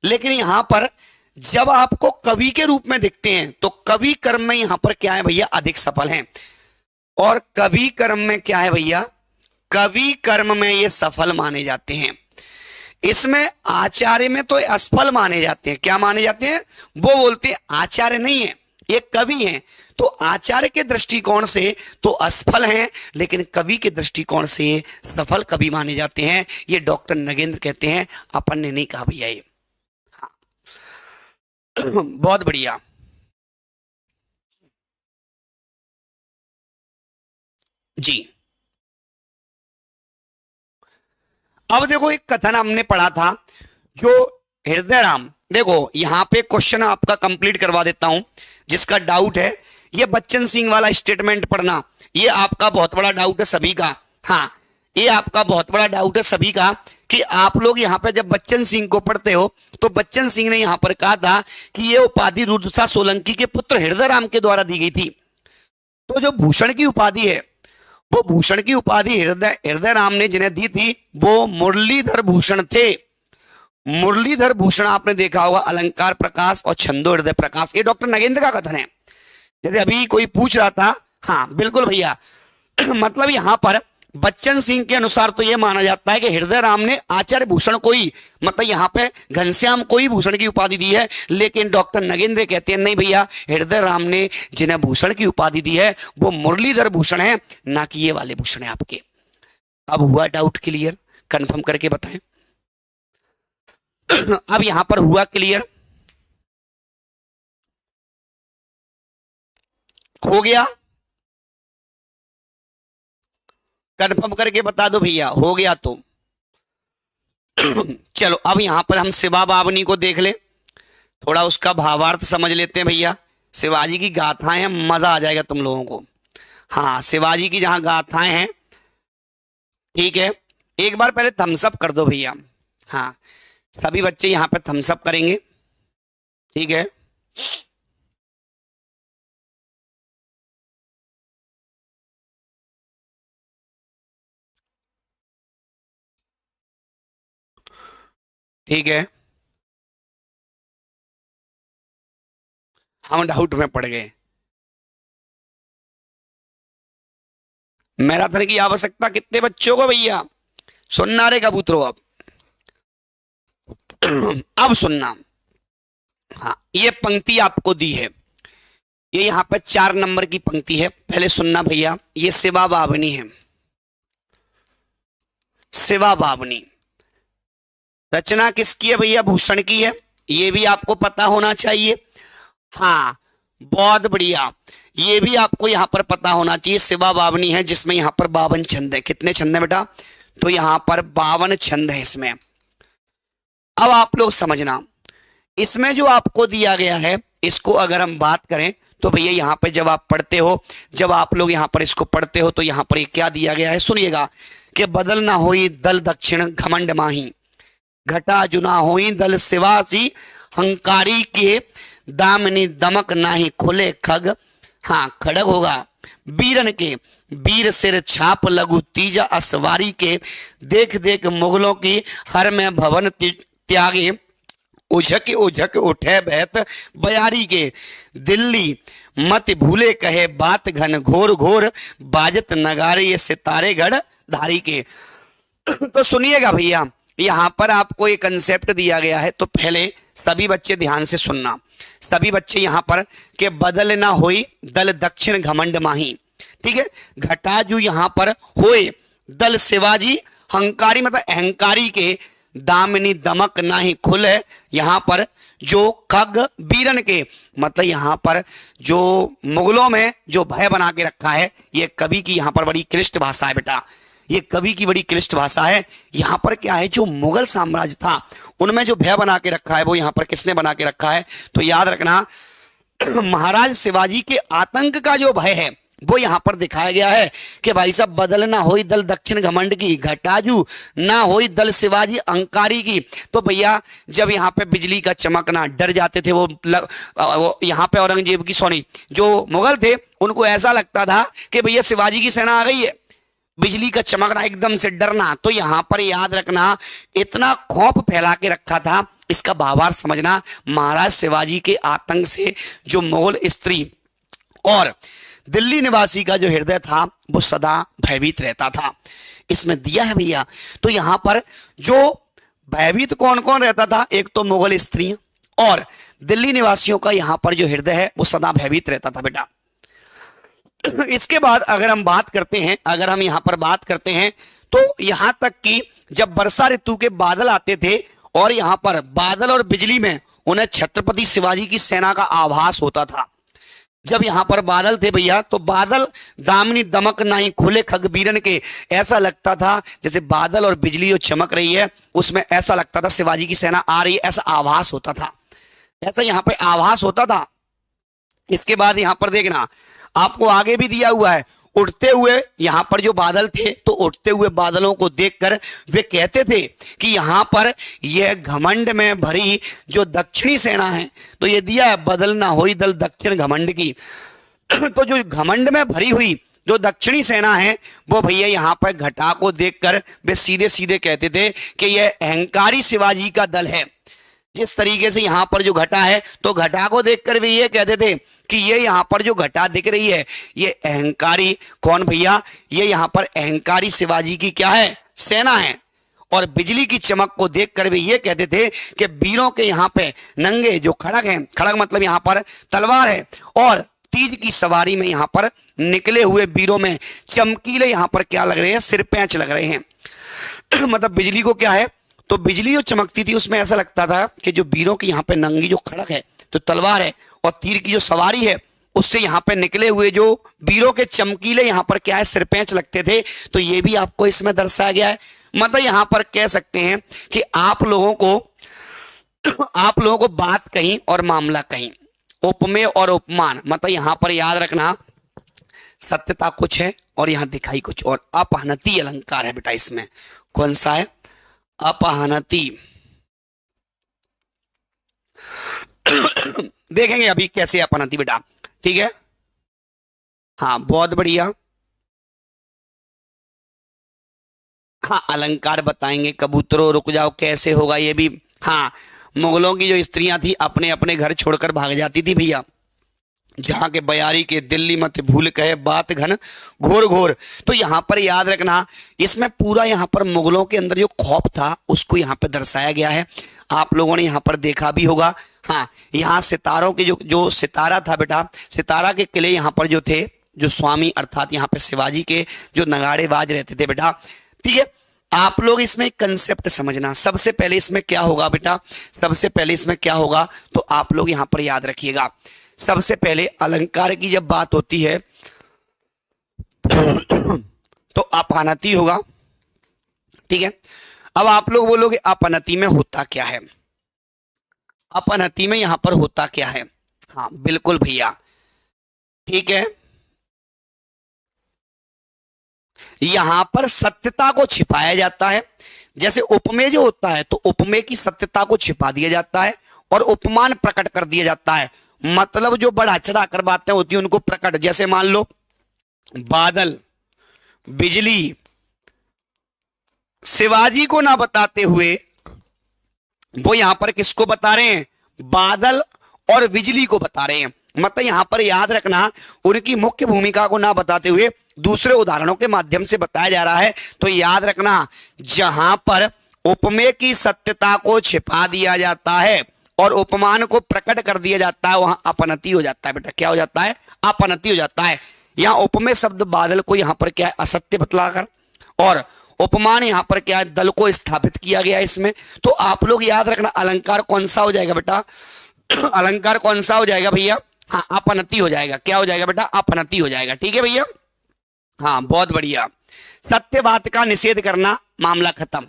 लेकिन यहां पर जब आपको कवि के रूप में दिखते हैं तो कवि कर्म में यहां पर क्या है भैया, अधिक सफल हैं। और कवि कर्म में क्या है भैया, कवि कर्म में ये सफल माने जाते हैं। इसमें आचार्य में तो असफल माने जाते हैं। क्या माने जाते हैं? वो बोलते हैं आचार्य नहीं है, ये कवि हैं, तो आचार्य के दृष्टिकोण से तो असफल हैं, लेकिन कवि के दृष्टिकोण से सफल कवि माने जाते हैं। ये डॉक्टर नगेंद्र कहते हैं, अपन ने नहीं कहा भैया ये। हाँ। बहुत बढ़िया। जी, अब देखो एक कथन हमने पढ़ा था जो हृदय राम, देखो यहां पे क्वेश्चन आपका कंप्लीट करवा देता हूं, जिसका डाउट है ये बच्चन सिंह वाला स्टेटमेंट पढ़ना, ये आपका बहुत बड़ा डाउट है सभी का। हाँ, ये आपका बहुत बड़ा डाउट है सभी का कि आप लोग यहाँ पे जब बच्चन सिंह को पढ़ते हो तो बच्चन सिंह ने यहां पर कहा था कि ये उपाधि रुद्रसा सोलंकी के पुत्र हृदय राम के द्वारा दी गई थी। तो जो भूषण की उपाधि है, वो भूषण की उपाधि हृदय राम ने जिन्हें दी थी वो मुरलीधर भूषण थे। मुरलीधर भूषण आपने देखा होगा, अलंकार प्रकाश और छंदो हृदय प्रकाश, ये डॉक्टर नगेंद्र का कथन है। जैसे अभी कोई पूछ रहा था, हाँ बिल्कुल भैया, मतलब यहां पर बच्चन सिंह के अनुसार तो यह माना जाता है कि हृदय राम ने आचार्य भूषण को ही, मतलब यहां पे घनश्याम को ही भूषण की उपाधि दी है, लेकिन डॉक्टर नगेंद्र कहते हैं नहीं भैया, हृदय राम ने जिन्हें भूषण की उपाधि दी है वो मुरलीधर भूषण है, ना कि ये वाले भूषण है आपके। अब हुआ डाउट क्लियर? कंफर्म करके बताएं। अब यहां पर हुआ क्लियर? हो गया? कंफर्म करके बता दो भैया, हो गया तो। चलो अब यहां पर हम शिवा बावनी को देख ले, थोड़ा उसका भावार्थ समझ लेते हैं भैया। शिवाजी की गाथाएं हैं, मजा आ जाएगा तुम लोगों को। हाँ, शिवाजी की जहां गाथाएं हैं, ठीक है, एक बार पहले थम्सअप कर दो भैया। हाँ, सभी बच्चे यहां पर थम्सअप करेंगे, ठीक है। ठीक है, हम डाउट में पड़ गए। मैराथन की आवश्यकता कितने बच्चों को भैया? सुनना रे कबूतरों, अब सुनना। हाँ, ये पंक्ति आपको दी है, ये यहां पर 4 नंबर की पंक्ति है, पहले सुनना भैया। ये शिवा बावनी है, शिवा बावनी। रचना किसकी है भैया? भूषण की है, ये भी आपको पता होना चाहिए। हाँ, बहुत बढ़िया, ये भी आपको यहां पर पता होना चाहिए। शिवा बावनी है जिसमें यहां पर 52 छंद है। कितने छंद है बेटा? तो यहां पर 52 छंद है इसमें। अब आप लोग समझना, इसमें जो आपको दिया गया है, इसको अगर हम बात करें तो भैया यहां पर जब आप पढ़ते हो, जब आप लोग यहां पर इसको पढ़ते हो तो यहां पर क्या दिया गया है सुनिएगा, कि बदल ना होई दल दक्षिण घमंड माही, घटा जुना होई दल शिवासी, हंकारी के दामनी दमक नाही खुले खग। हाँ, खड़ग होगा बीरन के, वीर सिर छाप लघु तीजा असवारी के, देख देख मुगलों की हर में भवन त्यागे, उझक उझक उठे बहत बयारी के, दिल्ली मत भूले कहे बात घन घोर घोर, बाजत नगारे ये सितारे गढ़ धारी के। तो सुनिएगा भैया, यहां पर आपको एक कंसेप्ट दिया गया है, तो पहले सभी बच्चे ध्यान से सुनना। सभी बच्चे यहां पर के बदल ना होई दल दक्षिण घमंड माही, ठीक है। घटाजू यहां पर होए दल शिवाजी, हंकारी मतलब अहंकारी के, दामिनी दमक ना ही खुले, यहां पर जो खग बीरन के, मतलब यहां पर जो मुगलों में जो भय बना के रखा है, ये कवि की यहां पर बड़ी क्लिष्ट भाषा है बेटा, ये कवि की बड़ी क्लिष्ट भाषा है। यहां पर क्या है, जो मुगल साम्राज्य था उनमें जो भय बना के रखा है वो यहां पर किसने बना के रखा है? तो याद रखना, महाराज शिवाजी के आतंक का जो भय है वो यहां पर दिखाया गया है कि भाई साहब बदल ना होई दल दक्षिण घमंड की, घटाजू ना होई दल शिवाजी अंकारी की। तो भैया जब यहाँ पे बिजली का चमकना, डर जाते थे वो यहाँ पे औरंगजेब की, सॉरी जो मुगल थे, उनको ऐसा लगता था कि भैया शिवाजी की सेना आ गई है, बिजली का चमकना, एकदम से डरना। तो यहां पर याद रखना, इतना खौफ फैला के रखा था। इसका भावार्थ समझना, महाराज शिवाजी के आतंक से जो मुगल स्त्री और दिल्ली निवासी का जो हृदय था वो सदा भयभीत रहता था। इसमें दिया है भैया। तो यहां पर जो भयभीत कौन कौन रहता था, एक तो मुगल स्त्रियां और दिल्ली निवासियों का यहां पर जो हृदय है वो सदा भयभीत रहता था बेटा। इसके बाद अगर हम बात करते हैं, अगर हम यहां पर बात करते हैं तो यहां तक कि जब वर्षा ऋतु के बादल आते थे और यहां पर बादल और बिजली में उन्हें छत्रपति शिवाजी की सेना का आभास होता था। जब यहां पर बादल थे भैया तो बादल दामिनी दमक नहीं खुले खगबीरन के, ऐसा लगता था जैसे बादल और बिजली जो चमक रही है उसमें ऐसा लगता था शिवाजी की सेना आ रही है, ऐसा आभास होता था, ऐसा यहां पर आभास होता था। इसके बाद यहां पर देखना आपको आगे भी दिया हुआ है, उठते हुए यहां पर जो बादल थे तो उठते हुए बादलों को देखकर वे कहते थे कि यहां पर यह घमंड में भरी जो दक्षिणी सेना है, तो ये दिया है बदल ना होई दल दक्षिण घमंड की। तो जो घमंड में भरी हुई जो दक्षिणी सेना है वो भैया यहां पर घटा को देखकर वे सीधे सीधे कहते थे कि यह अहंकारी शिवाजी का दल है। जिस तरीके से यहां पर जो घटा है तो घटा को देखकर भी ये कहते थे कि ये यहां पर जो घटा दिख रही है ये अहंकारी कौन भैया, ये यहां पर अहंकारी शिवाजी की क्या है, सेना है। और बिजली की चमक को देखकर भी ये कहते थे कि वीरों के यहां पे नंगे जो खड़ग हैं, खड़ग मतलब यहां पर तलवार है, और तीज की सवारी में यहां पर निकले हुए वीरों में चमकीले यहां पर क्या लग रहे हैं, सिरपैंच लग रहे हैं। मतलब बिजली को क्या है, तो बिजली जो चमकती थी उसमें ऐसा लगता था कि जो वीरों की यहाँ पे नंगी जो खड़ग है, तो तलवार है, और तीर की जो सवारी है उससे यहाँ पे निकले हुए जो वीरों के चमकीले यहाँ पर क्या है, सिरपैंच लगते थे। तो ये भी आपको इसमें दर्शाया गया है। मतलब यहाँ पर कह सकते हैं कि आप लोगों को बात कहीं और मामला कहीं, उपमेय और उपमान। मतलब यहाँ पर याद रखना सत्यता कुछ है और यहाँ दिखाई कुछ और। अपहनती अलंकार है बेटा, इसमें कौन सा है, अपहनती। देखेंगे अभी कैसे अपहनती बेटा, ठीक है। हाँ बहुत बढ़िया। हाँ अलंकार बताएंगे, कबूतरों रुक जाओ कैसे होगा ये भी। हाँ मुगलों की जो स्त्रियां थी अपने अपने घर छोड़कर भाग जाती थी भैया, जहां के बयारी के दिल्ली मत भूल कहे बात घन घोर घोर। तो यहां पर याद रखना इसमें पूरा यहां पर मुगलों के अंदर जो खौफ था उसको यहां पर दर्शाया गया है। आप लोगों ने यहां पर देखा भी होगा। हाँ यहाँ सितारों के जो सितारा था बेटा, सितारा के किले यहां पर जो थे, जो स्वामी अर्थात यहाँ पे शिवाजी के जो नगाड़ेबाज रहते थे बेटा, ठीक है। आप लोग इसमें कंसेप्ट समझना, सबसे पहले इसमें क्या होगा बेटा, सबसे पहले इसमें क्या होगा तो आप लोग यहां पर याद रखिएगा। सबसे पहले अलंकार की जब बात होती है तो अपहनती होगा, ठीक है। अब आप लोग बोलोगे अपहनती में होता क्या है, अपहनती में यहां पर होता क्या है। हाँ बिल्कुल भैया, ठीक है। यहां पर सत्यता को छिपाया जाता है। जैसे उपमेय जो होता है तो उपमेय की सत्यता को छिपा दिया जाता है और उपमान प्रकट कर दिया जाता है। मतलब जो बढ़ा चढ़ा कर बातें होती हैं उनको प्रकट, जैसे मान लो बादल, बिजली, शिवाजी को ना बताते हुए वो यहां पर किसको बता रहे हैं, बादल और बिजली को बता रहे हैं। मतलब यहां पर याद रखना उनकी मुख्य भूमिका को ना बताते हुए दूसरे उदाहरणों के माध्यम से बताया जा रहा है। तो याद रखना जहां पर उपमेय की सत्यता को छिपा दिया जाता है और उपमान को प्रकट कर दिया जाता है वहां अपनति हो जाता है बेटा। क्या हो जाता है, अपनति हो जाता है। यहां उपमेय शब्द बादल को यहां पर क्या है, असत्य बतलाकर, और उपमान यहां पर क्या है, दल को स्थापित किया गया इसमें। तो आप लोग याद रखना अलंकार कौन सा हो जाएगा बेटा, अलंकार कौन सा हो जाएगा भैया, हाँ अपनति हो जाएगा। क्या हो जाएगा बेटा, अपनति हो जाएगा, ठीक है भैया। हाँ बहुत बढ़िया। सत्यवाद का निषेध करना, मामला खत्म।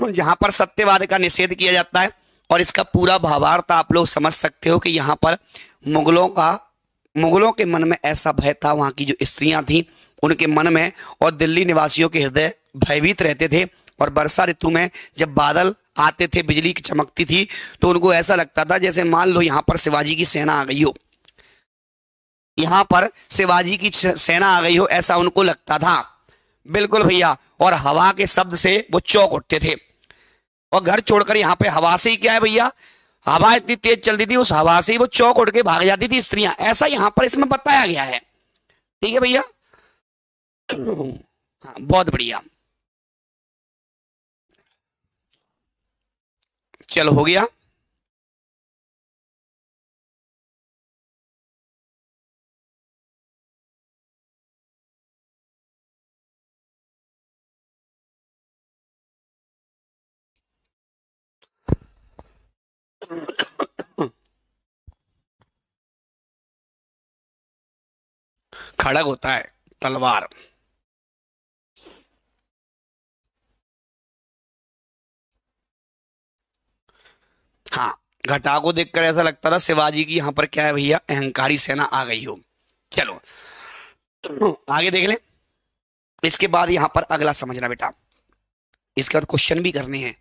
यहां पर सत्यवाद का निषेध किया जाता है और इसका पूरा भावार्थ आप लोग समझ सकते हो कि यहां पर मुगलों के मन में ऐसा भय था, वहां की जो स्त्रियां थी उनके मन में, और दिल्ली निवासियों के हृदय भयभीत रहते थे। और वर्षा ऋतु में जब बादल आते थे, बिजली की चमकती थी, तो उनको ऐसा लगता था जैसे मान लो यहां पर शिवाजी की सेना आ गई हो, यहां पर शिवाजी की सेना आ गई हो, ऐसा उनको लगता था। बिल्कुल भैया। और हवा के शब्द से वो चौंक उठते थे और घर छोड़कर यहां पे हवा से ही क्या है भैया, हवा इतनी तेज चलती थी, उस हवा से ही वो चौक उड़ के भाग जाती थी स्त्रियां, ऐसा यहां पर इसमें बताया गया है। ठीक है भैया। हाँ बहुत बढ़िया, चलो हो गया। खड़ग होता है तलवार। हाँ, घटा को देखकर ऐसा लगता था शिवाजी की यहाँ पर क्या है भैया, अहंकारी सेना आ गई हो। चलो आगे देख लें। इसके बाद यहाँ पर अगला समझना बेटा, इसके बाद क्वेश्चन भी करने हैं।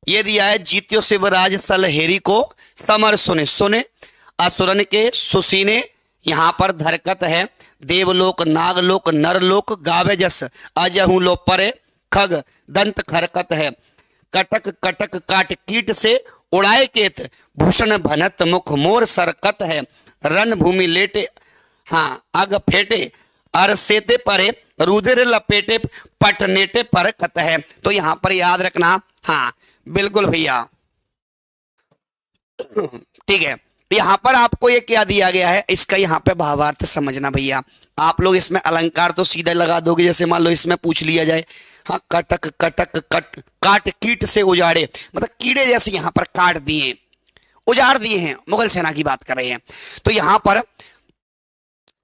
ये दिया है, जीत्यो शिवराज सलहेरी को समर सुने सुने, असुरन के सुसीने यहां पर धरकत है, देवलोक नागलोक नरलोक गावे जस, अजहू लो परे खग दंत खरकत है, कटक कटक काट कीट से उड़ाए केत, भूषण भनत मुख मोर सरकत है, रण भूमि लेटे हाँ अग फेटे, अरसेते परे रुधिर लपेटे, पटनेटे पर कत है। तो यहां पर याद रखना। हाँ बिल्कुल भैया, ठीक है। यहां पर आपको ये क्या दिया गया है, इसका यहाँ पे भावार्थ समझना भैया। आप लोग इसमें अलंकार तो सीधा लगा दोगे, जैसे मान लो इसमें पूछ लिया जाए, हाँ कटक कटक कट काट कीट से उजाड़े, मतलब कीड़े जैसे यहाँ पर काट दिए, उजाड़ दिए हैं, मुगल सेना की बात कर रहे हैं। तो यहाँ पर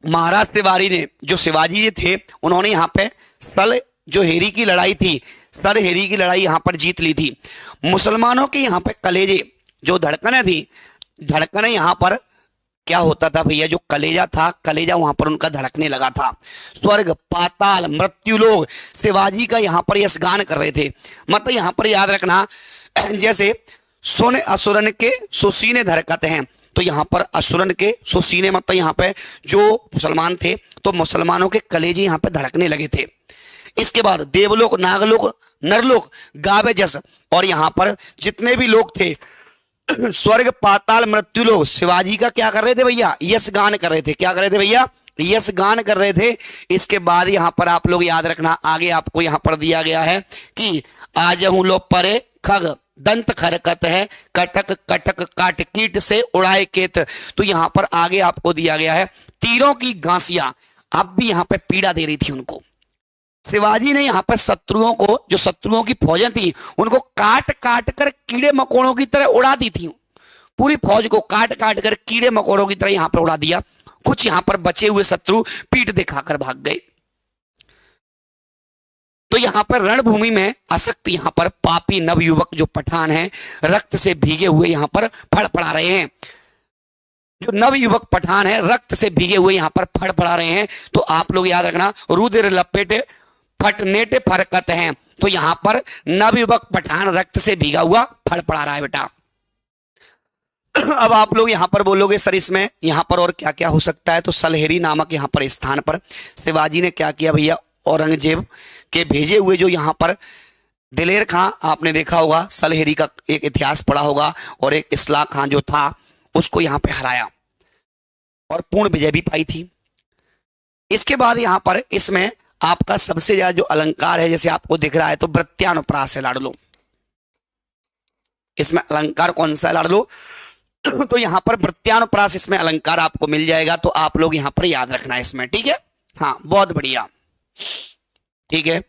महाराज तिवारी ने, जो शिवाजी जी थे, उन्होंने यहाँ पे सल जो हेरी की लड़ाई थी, सर हेरी की लड़ाई यहाँ पर जीत ली थी। मुसलमानों के यहाँ पे कलेजे जो धड़कने थी, धड़कने यहाँ पर क्या होता था भैया, जो कलेजा था, कलेजा वहां पर उनका धड़कने लगा था। स्वर्ग पाताल मृत्यु लोग शिवाजी का यहाँ पर यश गान कर रहे थे। मतलब यहाँ पर याद रखना, जैसे सुन असुरन के सुसीने धरकत हैं, तो यहाँ पर असुरन के सुसीने मतलब यहाँ पे जो मुसलमान थे, तो मुसलमानों के कलेजे यहाँ पे धड़कने लगे थे। इसके बाद देवलोक नागलोक नरलोक गावे जस, और यहाँ पर जितने भी लोग थे, स्वर्ग पाताल मृत्यु लोग शिवाजी का क्या कर रहे थे भैया, यश गान कर रहे थे। क्या कर रहे थे भैया, यश गान कर रहे थे। इसके बाद यहाँ पर आप लोग याद रखना, आगे आपको यहाँ पर दिया गया है कि आज हूं लो परे खग दंत खरकत है, कटक कटक काट कीट से उड़ाए केत। तो यहाँ पर आगे आपको दिया गया है, तीरों की घासियां अब भी यहाँ पे पीड़ा दे रही थी उनको। शिवाजी ने यहाँ पर शत्रुओं को, जो शत्रुओं की फौजें थी, उनको काट काट कर कीड़े मकोड़ों की तरह उड़ा दी थी। पूरी फौज को काट काट कर कीड़े मकोड़ों की तरह यहाँ पर उड़ा दिया। कुछ यहाँ पर बचे हुए शत्रु पीठ दिखाकर भाग गए। तो यहाँ पर रणभूमि में असक्त यहाँ पर पापी नवयुवक जो पठान हैं, रक्त से भीगे हुए यहाँ पर फड़फड़ा रहे हैं। जो नवयुवक पठान है, रक्त से भीगे हुए यहाँ पर फड़फड़ा रहे हैं। तो आप लोग याद रखना, रुधिर लपेटे फटनेटे फरकत हैं। तो यहां पर नवयुवक पठान रक्त से भीगा हुआ फड़फड़ा रहा है बेटा। अब आप लोग यहां पर बोलोगे सर इसमें यहां पर और क्या क्या हो सकता है, तो सलहेरी नामक यहां पर स्थान पर शिवाजी ने क्या किया भैया, औरंगजेब के भेजे हुए जो यहां पर दिलेर खां, आपने देखा होगा सलहेरी का एक इतिहास पढ़ा होगा, और एक इसला खां जो था उसको यहां पे हराया और पूर्ण विजय भी पाई थी। इसके बाद यहां पर इसमें आपका सबसे ज्यादा जो अलंकार है, जैसे आपको दिख रहा है, तो वृत्यानुप्रास है लाडलो। इसमें अलंकार कौन सा है लाडलो, तो यहां पर वृत्यानुप्रास इसमें अलंकार आपको मिल जाएगा। तो आप लोग यहां पर याद रखना है इसमें, ठीक है। हाँ बहुत बढ़िया, ठीक है।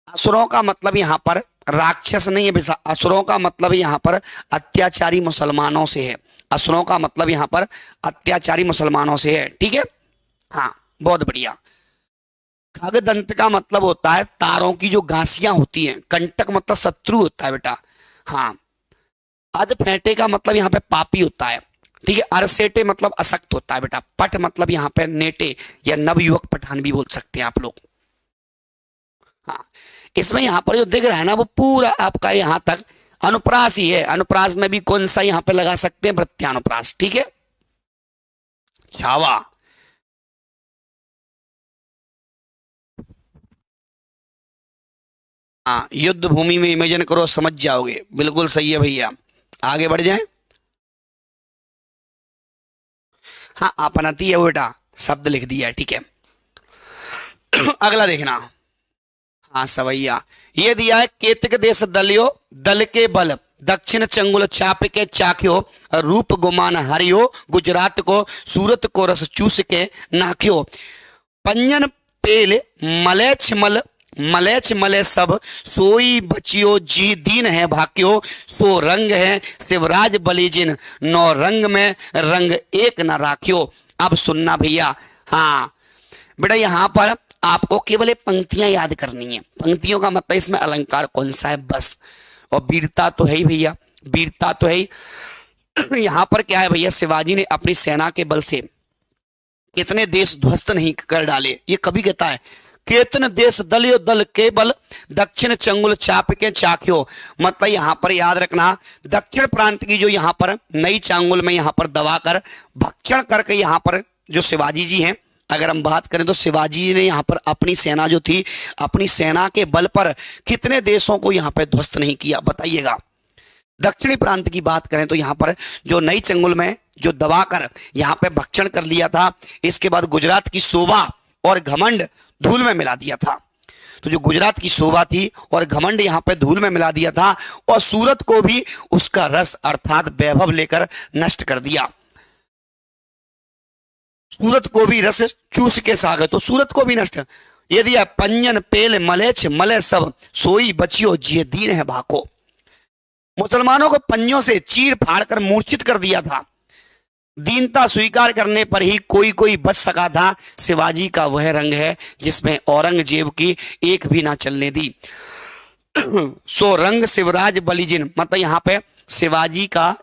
असुरों का मतलब यहां पर राक्षस नहीं है, असुरों का मतलब यहां पर अत्याचारी मुसलमानों से है। असुरों का मतलब यहां पर अत्याचारी मुसलमानों से है, ठीक है। हाँ बहुत बढ़िया। खगदंत का मतलब होता है तारों की जो घासियां होती हैं। कंटक मतलब शत्रु होता है बेटा। हाँ, अध फेंटे का मतलब यहाँ पे पापी होता है, ठीक है। अरसेटे मतलब असक्त होता है बेटा। पट मतलब यहाँ पे नेटे या नवयुवक पठान भी बोल सकते हैं आप लोग। हाँ, इसमें यहाँ पर जो दिख रहा है ना, वो पूरा आपका यहाँ तक अनुप्रास ही है। अनुप्रास में भी कौन सा यहाँ पे लगा सकते हैं, प्रत्यानुप्रास, ठीक है। छावा, हाँ युद्ध भूमि में इमेजिन करो, समझ जाओगे, बिल्कुल सही है भैया। आगे बढ़ जाए। हाँ अपनति है वो बेटा, शब्द लिख दिया है, ठीक है। अगला देखना। हाँ सवैया, ये दिया है केतक देश दलियो, दल के बल दक्षिण चंगुल चाप के चाख्यो, रूप गुमान हरियो, गुजरात को सूरत को रस चूस के नाख्यो, पंजन पेल मलेच्छ मल मलेच्छ मले सब, सोई बचियो जी दीन है भाक्यो, सो रंग है शिवराज बलीजिन, नौ रंग में रंग एक न राख्यो। अब सुनना भैया, हाँ बेटा यहां पर आपको केवल ये पंक्तियां याद करनी है। पंक्तियों का मतलब इसमें अलंकार कौन सा है बस, और वीरता तो है ही भैया, वीरता तो है ही। यहां पर क्या है भैया, शिवाजी ने अपनी सेना के बल से कितने देश ध्वस्त नहीं कर डाले। ये कभी कहता है केतन देश दलियो दल के बल दक्षिण चंगुल चाप के चाख्यो, मतलब यहां पर याद रखना दक्षिण प्रांत की जो यहां पर नई चांगुल में यहां पर दबाकर भक्षण करके यहां पर जो शिवाजी जी हैं, अगर हम बात करें तो शिवाजी ने यहाँ पर अपनी सेना जो थी, अपनी सेना के बल पर कितने देशों को यहाँ पे ध्वस्त नहीं किया बताइएगा। दक्षिणी प्रांत की बात करें तो यहाँ पर जो नई चंगुल में जो दबाकर यहाँ पे भक्षण कर लिया था, इसके बाद गुजरात की शोभा और घमंड धूल में मिला दिया था। तो जो गुजरात की शोभा थी और घमंड यहाँ पे धूल में मिला दिया था, और सूरत को भी उसका रस अर्थात वैभव लेकर नष्ट कर दिया। सूरत को भी रस चूस के साग, तो सूरत को भी नष्ट। यदि पंजन पेल मलेच्छ मले सब, सोई बचियो जिये दीन है भाको। मुसलमानों को पंजों से चीर फाड़ कर मूर्छित कर दिया था। दीनता स्वीकार करने पर ही कोई कोई बच सका था। शिवाजी का वह रंग है जिसमें औरंगजेब की एक भी ना चलने दी। सो रंग शिवराज बलिजिन, मतलब यहाँ पे शिवाजी का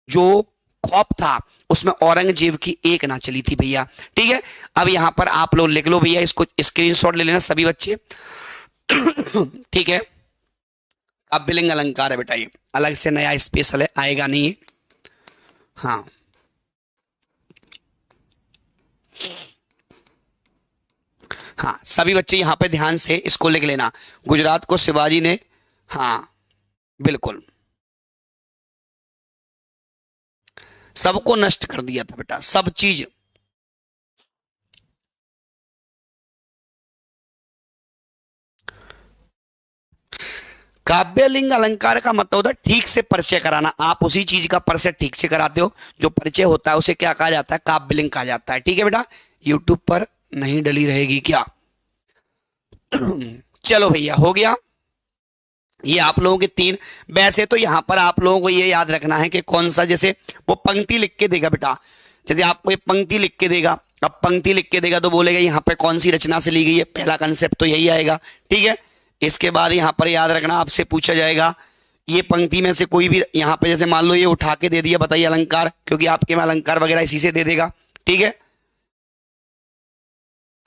जो खौफ था उसमें औरंगजेब की एक ना चली थी भैया, ठीक है। अब यहां पर आप लोग लिख लो भैया, इसको स्क्रीनशॉट ले लेना सभी बच्चे, ठीक है। काव्यलिंग अलंकार है बेटा, ये अलग से नया स्पेशल है, आएगा नहीं है। हाँ हाँ सभी बच्चे यहां पे ध्यान से इसको लिख लेना। गुजरात को शिवाजी ने, हाँ बिल्कुल सबको नष्ट कर दिया था बेटा, सब चीज। काव्यलिंग अलंकार का मतलब होता है ठीक से परिचय कराना। आप उसी चीज का परिचय ठीक से कराते हो, जो परिचय होता है उसे क्या कहा जाता है, काव्यलिंग कहा जाता है, ठीक है बेटा। यूट्यूब पर नहीं डली रहेगी क्या। चलो भैया हो गया, ये आप लोगों के तीन। वैसे तो यहां पर आप लोगों को ये याद रखना है कि कौन सा, जैसे वो पंक्ति लिख के देगा बेटा, यदि आपको ये पंक्ति लिख के देगा, अब पंक्ति लिख के देगा तो बोलेगा यहाँ पे कौन सी रचना से ली गई है, पहला कंसेप्ट तो यही आएगा, ठीक है। इसके बाद यहाँ पर याद रखना आपसे पूछा जाएगा ये पंक्ति में से कोई भी, यहाँ पे जैसे मान लो ये उठा के दे दिया, बताइए अलंकार, क्योंकि आपके में अलंकार वगैरह इसी से दे देगा, ठीक है।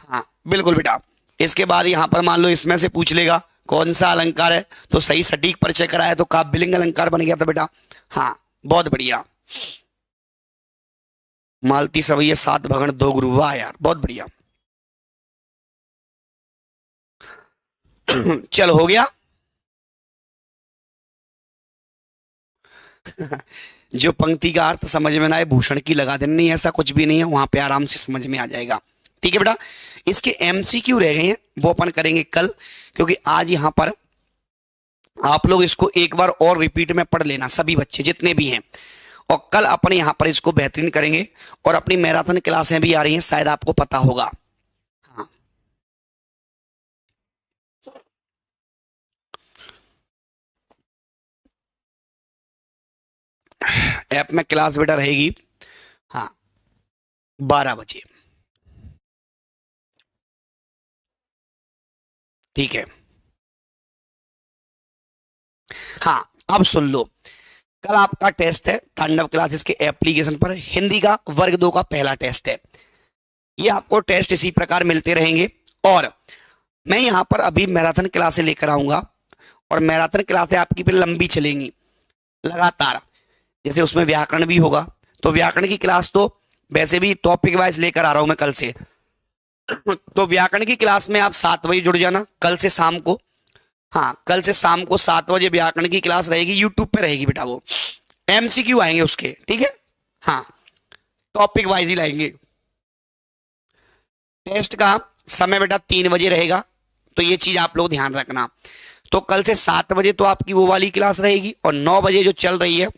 हाँ बिल्कुल बेटा। इसके बाद यहाँ पर मान लो इसमें से पूछ लेगा कौन सा अलंकार है, तो सही सटीक परिचय कराया तो काव्यलिंग अलंकार बन गया था बेटा। हाँ बहुत बढ़िया। मालती सवैया सात भगण दो गुरु, वाह यार बहुत बढ़िया। चलो हो गया। जो पंक्ति का अर्थ समझ में ना आए भूषण की लगा देना, नहीं ऐसा कुछ भी नहीं है, वहां पे आराम से समझ में आ जाएगा, ठीक है बेटा। इसके एमसीक्यू रह गए हैं, वो अपन करेंगे कल, क्योंकि आज यहां पर आप लोग इसको एक बार और रिपीट में पढ़ लेना सभी बच्चे जितने भी हैं, और कल अपन यहां पर इसको बेहतरीन करेंगे। और अपनी मैराथन क्लासें भी आ रही हैं, शायद आपको पता होगा। हाँ ऐप में क्लास बेटा रहेगी, हाँ 12 बजे, ठीक है। हाँ अब सुन लो, कल आपका टेस्ट है तांडव क्लासेस के एप्लीकेशन पर, हिंदी का वर्ग 2 का पहला टेस्ट है। ये आपको टेस्ट इसी प्रकार मिलते रहेंगे, और मैं यहाँ पर अभी मैराथन क्लासें लेकर आऊंगा, और मैराथन क्लासें आपकी फिर लंबी चलेंगी लगातार। जैसे उसमें व्याकरण भी होगा, तो व्याकरण की क्लास तो वैसे भी टॉपिक वाइज लेकर आ रहा हूं मैं कल से। तो व्याकरण की क्लास में आप 7 बजे जुड़ जाना कल से शाम को। हाँ कल से शाम को 7 बजे व्याकरण की क्लास रहेगी, यूट्यूब पे रहेगी बेटा वो, एमसीक्यू आएंगे उसके, ठीक है। हाँ, टॉपिक वाइज ही लाएंगे। टेस्ट का समय बेटा 3 बजे रहेगा, तो ये चीज आप लोग ध्यान रखना। तो कल से 7 बजे तो आपकी वो वाली क्लास रहेगी, और 9 बजे जो चल रही है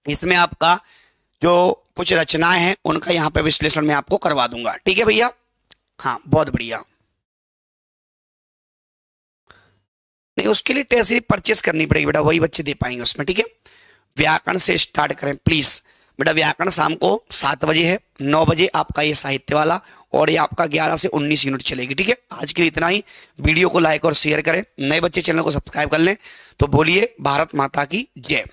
इसमें आपका जो कुछ रचनाएं हैं उनका यहाँ पे विश्लेषण मैं आपको करवा दूंगा, ठीक है भैया। हाँ, बहुत बढ़िया। नहीं, उसके लिए टेस्ट सीरीज परचेस करनी पड़ेगी बेटा, वही बच्चे दे पाएंगे उसमें, ठीक है। व्याकरण से स्टार्ट करें प्लीज बेटा। व्याकरण शाम को 7 बजे है, 9 बजे आपका ये साहित्य वाला, और ये आपका 11 से 19 यूनिट चलेगी, ठीक है। आज के लिए इतना ही। वीडियो को लाइक और शेयर करें, नए बच्चे चैनल को सब्सक्राइब कर लें। तो बोलिए भारत माता की जय।